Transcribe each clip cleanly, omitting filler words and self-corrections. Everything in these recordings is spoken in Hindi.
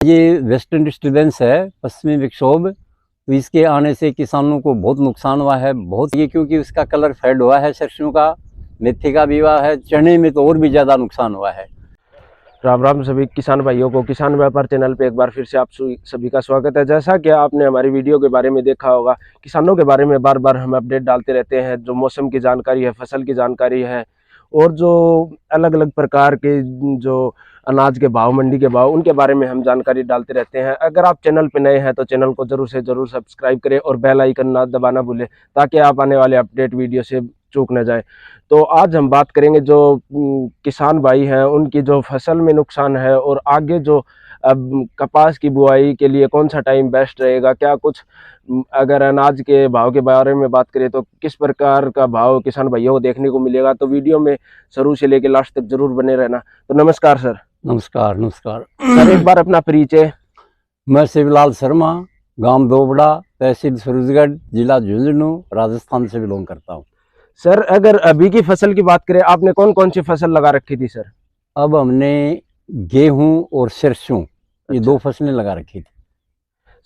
ये वेस्टर्न डिस्टर्बेंस है, पश्चिमी विक्षोभ। तो इसके आने से किसानों को बहुत नुकसान हुआ है, बहुत। ये क्योंकि उसका कलर फेड हुआ है, सरसों का, मेथी का भी हुआ है, चने में तो और भी ज़्यादा नुकसान हुआ है। राम राम सभी किसान भाइयों को किसान व्यापार चैनल पे एक बार फिर से आप सभी का स्वागत है। जैसा कि आपने हमारी वीडियो के बारे में देखा होगा, किसानों के बारे में बार बार हम अपडेट डालते रहते हैं। जो मौसम की जानकारी है, फसल की जानकारी है, और जो अलग अलग प्रकार के जो अनाज के भाव, मंडी के भाव, उनके बारे में हम जानकारी डालते रहते हैं। अगर आप चैनल पे नए हैं तो चैनल को जरूर से जरूर सब्सक्राइब करें और बेल आइकन ना दबाना भूलें, ताकि आप आने वाले अपडेट वीडियो से चूक न जाए। तो आज हम बात करेंगे जो किसान भाई हैं उनकी जो फसल में नुकसान है, और आगे जो अब कपास की बुआई के लिए कौन सा टाइम बेस्ट रहेगा, क्या कुछ अगर अनाज के भाव के बारे में बात करें तो किस प्रकार का भाव किसान भाइयों को देखने को मिलेगा। तो वीडियो में शुरू से लेकर लास्ट तक जरूर बने रहना। तो नमस्कार सर। नमस्कार नमस्कार सर, एक बार अपना परिचय। मैं शिवलाल शर्मा, गांव दोबड़ा, तहसील सूरजगढ़, जिला झुंझुनू, राजस्थान से बिलोंग करता हूँ। सर, अगर अभी की फसल की बात करें, आपने कौन कौन सी फसल लगा रखी थी सर? अब हमने गेहूं और सरसों, ये दो फसलें लगा रखी थी।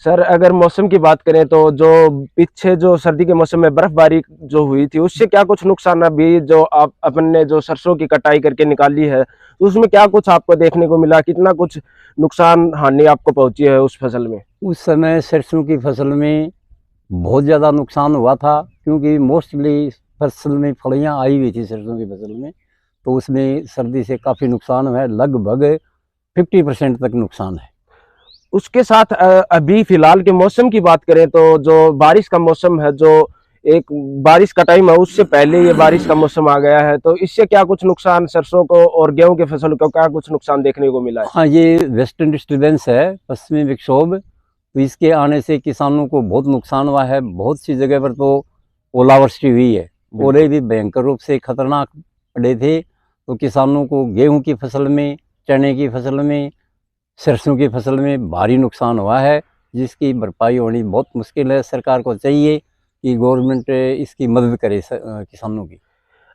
सर, अगर मौसम की बात करें तो जो पीछे जो सर्दी के मौसम में बर्फबारी जो हुई थी, उससे क्या कुछ नुकसान अभी जो आप अपन ने जो सरसों की कटाई करके निकाली है, तो उसमें क्या कुछ आपको देखने को मिला? कितना कुछ नुकसान हानि आपको पहुंची है उस फसल में? उस समय सरसों की फसल में बहुत ज़्यादा नुकसान हुआ था, क्योंकि मोस्टली फसल में फलियां आई हुई थी सरसों की फसल में, तो उसमें सर्दी से काफ़ी नुकसान हुआ है। लगभग 50% तक नुकसान है। उसके साथ अभी फिलहाल के मौसम की बात करें तो जो बारिश का मौसम है, जो एक बारिश का टाइम है, उससे पहले ये बारिश का मौसम आ गया है, तो इससे क्या कुछ नुकसान सरसों को और गेहूं के फसल को क्या कुछ नुकसान देखने को मिला है? हाँ, ये वेस्टर्न डिस्टर्बेंस है, पश्चिमी विक्षोभ। तो इसके आने से किसानों को बहुत नुकसान हुआ है। बहुत सी जगह पर तो ओलावृष्टि हुई है, ओले भी भयंकर रूप से खतरनाक पड़े थे। तो किसानों को गेहूं की फसल में, चने की फसल में, सरसों की फसल में भारी नुकसान हुआ है, जिसकी भरपाई होनी बहुत मुश्किल है। सरकार को चाहिए कि गवर्नमेंट इसकी मदद करे किसानों की।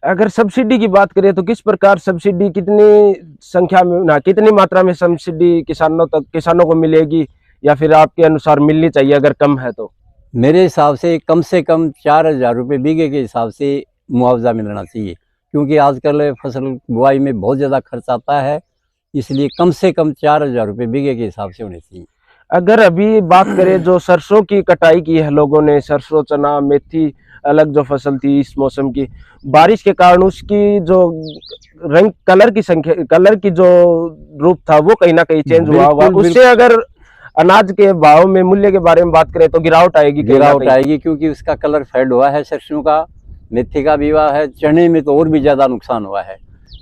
अगर सब्सिडी की बात करें तो किस प्रकार सब्सिडी, कितनी संख्या में ना कितनी मात्रा में सब्सिडी किसानों को मिलेगी, या फिर आपके अनुसार मिलनी चाहिए अगर कम है तो? मेरे हिसाब से कम 4,000 रुपये बीघे के हिसाब से मुआवजा मिलना चाहिए, क्योंकि आजकल फसल बुआई में बहुत ज़्यादा खर्च आता है, इसलिए कम से कम 4,000 रुपये बीघे के हिसाब से होने चाहिए। अगर अभी बात करें जो सरसों की कटाई की है लोगों ने, सरसों, चना, मेथी, अलग जो फसल थी इस मौसम की, बारिश के कारण उसकी जो रंग, कलर की जो रूप था वो कहीं ना कहीं चेंज हुआ होगा। उससे अगर अनाज के भाव में, मूल्य के बारे में बात करें तो गिरावट आएगी। क्योंकि उसका कलर फेड हुआ है, सरसों का, मेथी का भी हुआ है, चने में तो और भी ज़्यादा नुकसान हुआ है।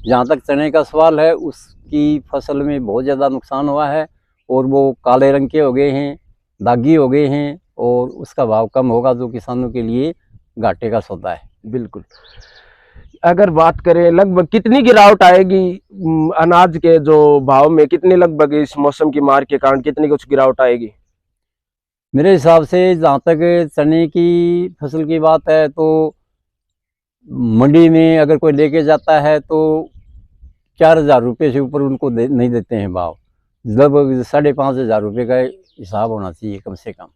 जहाँ तक चने का सवाल है, उसकी फसल में बहुत ज़्यादा नुकसान हुआ है, और वो काले रंग के हो गए हैं, दागी हो गए हैं, और उसका भाव कम होगा, जो किसानों के लिए घाटे का सौदा है। बिल्कुल। अगर बात करें लगभग कितनी गिरावट आएगी अनाज के जो भाव में, कितनी लगभग इस मौसम की मार के कारण कितनी कुछ गिरावट आएगी? मेरे हिसाब से जहाँ तक चने की फसल की बात है, तो मंडी में अगर कोई लेके जाता है तो 4,000 रुपये से ऊपर उनको नहीं देते हैं भाव। लगभग 5,500 रुपये का हिसाब होना चाहिए कम से कम।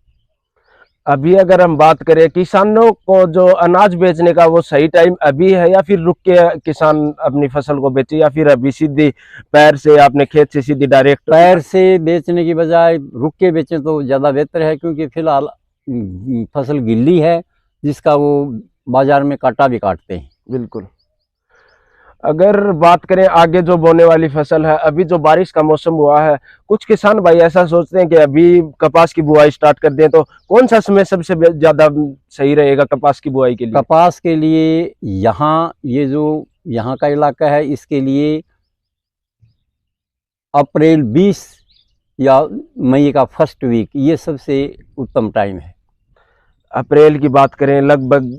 अभी अगर हम बात करें किसानों को जो अनाज बेचने का, वो सही टाइम अभी है, या फिर रुक के किसान अपनी फसल को बेचे, या फिर अभी सीधी पैर से अपने खेत से सीधी डायरेक्ट? पैर से बेचने की बजाय रुक के बेचें तो ज़्यादा बेहतर है, क्योंकि फिलहाल फसल गिल्ली है, जिसका वो बाजार में काटा भी काटते हैं। बिल्कुल। अगर बात करें आगे जो बोने वाली फसल है, अभी जो बारिश का मौसम हुआ है, कुछ किसान भाई ऐसा सोचते हैं कि अभी कपास की बुआई स्टार्ट कर दें, तो कौन सा समय सबसे ज्यादा सही रहेगा कपास की बुआई के लिए? कपास के लिए ये जो यहाँ का इलाका है, इसके लिए अप्रैल 20 या मई का फर्स्ट वीक, ये सबसे उत्तम टाइम है। अप्रैल की बात करें लगभग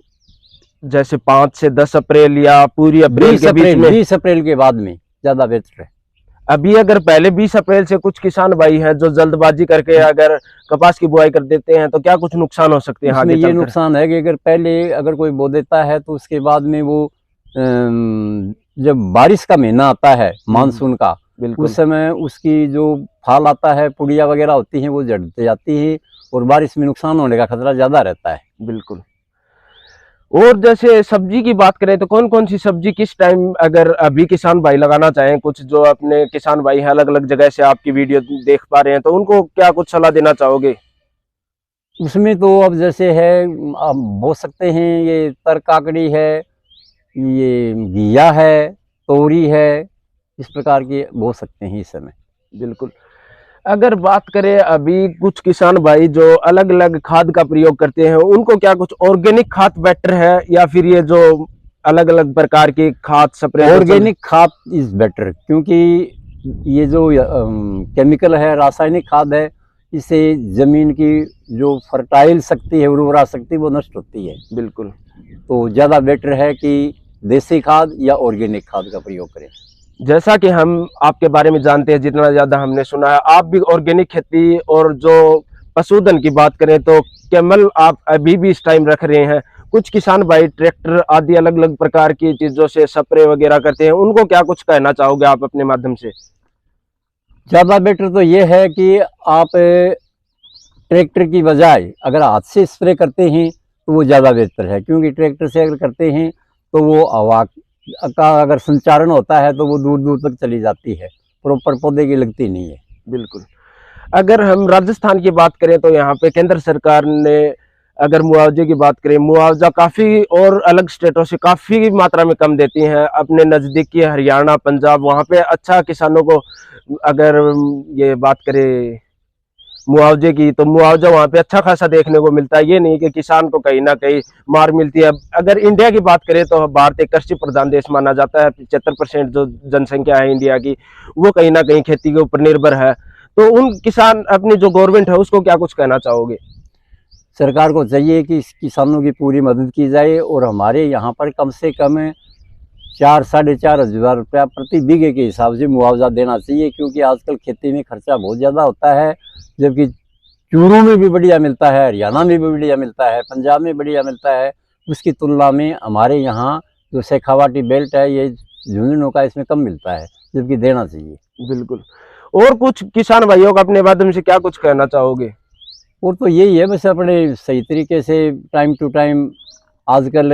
जैसे 5 से 10 अप्रैल, या पूरी अप्रैल के बीच में? 20 अप्रैल के बाद में ज़्यादा बेहतर है। अभी अगर पहले 20 अप्रैल से कुछ किसान भाई हैं जो जल्दबाजी करके अगर कपास की बुआई कर देते हैं, तो क्या कुछ नुकसान हो सकते हैं? इसमें ये नुकसान है कि अगर पहले अगर कोई बो देता है, तो उसके बाद में वो जब बारिश का महीना आता है मानसून का, बिल्कुल उस समय उसकी जो फाल आता है, पुड़िया वगैरह होती हैं, वो जड़ते जाती है और बारिश में नुकसान होने का खतरा ज़्यादा रहता है। बिल्कुल। और जैसे सब्जी की बात करें तो कौन कौन सी सब्जी किस टाइम अगर अभी किसान भाई लगाना चाहें, कुछ जो अपने किसान भाई हैं अलग अलग जगह से आपकी वीडियो देख पा रहे हैं, तो उनको क्या कुछ सलाह देना चाहोगे? उसमें तो अब जैसे है, आप बो सकते हैं, ये तर काकड़ी है, ये घिया है, तोरी है, इस प्रकार की बो सकते हैं इस समय। बिल्कुल। अगर बात करें अभी कुछ किसान भाई जो अलग अलग खाद का प्रयोग करते हैं, उनको क्या कुछ ऑर्गेनिक खाद बेटर है या फिर ये जो अलग अलग प्रकार की खाद स्प्रे? ऑर्गेनिक खाद इज बेटर, क्योंकि ये जो केमिकल है, रासायनिक खाद है, इससे जमीन की जो फर्टाइल शक्ति है, उर्वरा शक्ति, वो नष्ट होती है। बिल्कुल। तो ज़्यादा बेटर है कि देसी खाद या ऑर्गेनिक खाद का प्रयोग करें। जैसा कि हम आपके बारे में जानते हैं, जितना ज्यादा हमने सुना है, आप भी ऑर्गेनिक खेती और जो पशुधन की बात करें तो कैमल आप अभी भी इस टाइम रख रहे हैं। कुछ किसान भाई ट्रैक्टर आदि अलग अलग प्रकार की चीजों से स्प्रे वगैरह करते हैं, उनको क्या कुछ कहना चाहोगे आप अपने माध्यम से? ज़्यादा बेटर तो ये है कि आप ट्रैक्टर की बजाय अगर हाथ से स्प्रे करते हैं तो वो ज़्यादा बेहतर है, क्योंकि ट्रैक्टर से अगर करते हैं तो वो हवा का अगर संचारण होता है तो वो दूर दूर तक चली जाती है, प्रॉपर पौधे की लगती नहीं है। बिल्कुल। अगर हम राजस्थान की बात करें तो यहाँ पे केंद्र सरकार ने अगर मुआवजे की बात करें, मुआवजा काफ़ी और अलग स्टेटों से काफ़ी मात्रा में कम देती हैं। अपने नज़दीकी हरियाणा, पंजाब, वहाँ पे अच्छा किसानों को अगर ये बात करें मुआवजे की, तो मुआवजा वहाँ पे अच्छा खासा देखने को मिलता है। ये नहीं कि किसान को कहीं ना कहीं मार मिलती है। अगर इंडिया की बात करें तो भारत एक कृषि प्रधान देश माना जाता है। 75% जो जनसंख्या है इंडिया की, वो कहीं ना कहीं खेती के ऊपर निर्भर है। तो उन किसान अपनी जो गवर्नमेंट है उसको क्या कुछ कहना चाहोगे? सरकार को चाहिए कि इस किसानों की पूरी मदद की जाए और हमारे यहाँ पर कम से कम 4-4.5 हज़ार रुपया प्रति बीघे के हिसाब से मुआवजा देना चाहिए, क्योंकि आजकल खेती में खर्चा बहुत ज़्यादा होता है। जबकि चूरू में भी बढ़िया मिलता है, हरियाणा में भी बढ़िया मिलता है, पंजाब में बढ़िया मिलता है, उसकी तुलना में हमारे यहाँ जो शेखावाटी बेल्ट है, ये झुंझुनू का, इसमें कम मिलता है, जबकि देना चाहिए। बिल्कुल। और कुछ किसान भाइयों को अपने माध्यम से क्या कुछ कहना चाहोगे? और तो यही है, बस अपने सही तरीके से टाइम टू टाइम, आजकल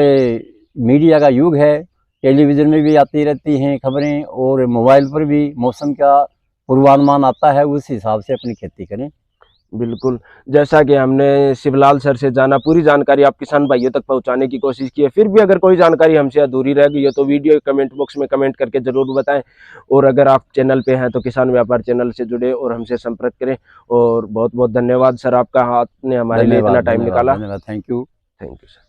मीडिया का युग है, टेलीविज़न में भी आती रहती हैं खबरें और मोबाइल पर भी मौसम का पूर्वानुमान आता है, उस हिसाब से अपनी खेती करें। बिल्कुल। जैसा कि हमने शिवलाल सर से जाना, पूरी जानकारी आप किसान भाइयों तक पहुंचाने की कोशिश की है। फिर भी अगर कोई जानकारी हमसे अधूरी रह गई है तो वीडियो कमेंट बॉक्स में कमेंट करके ज़रूर बताएं। और अगर आप चैनल पे हैं तो किसान व्यापार चैनल से जुड़े और हमसे संपर्क करें। और बहुत बहुत धन्यवाद सर आपका, आपने हमारे लिए इतना टाइम निकाला। धन्यवाद। Thank you. Thank you sir.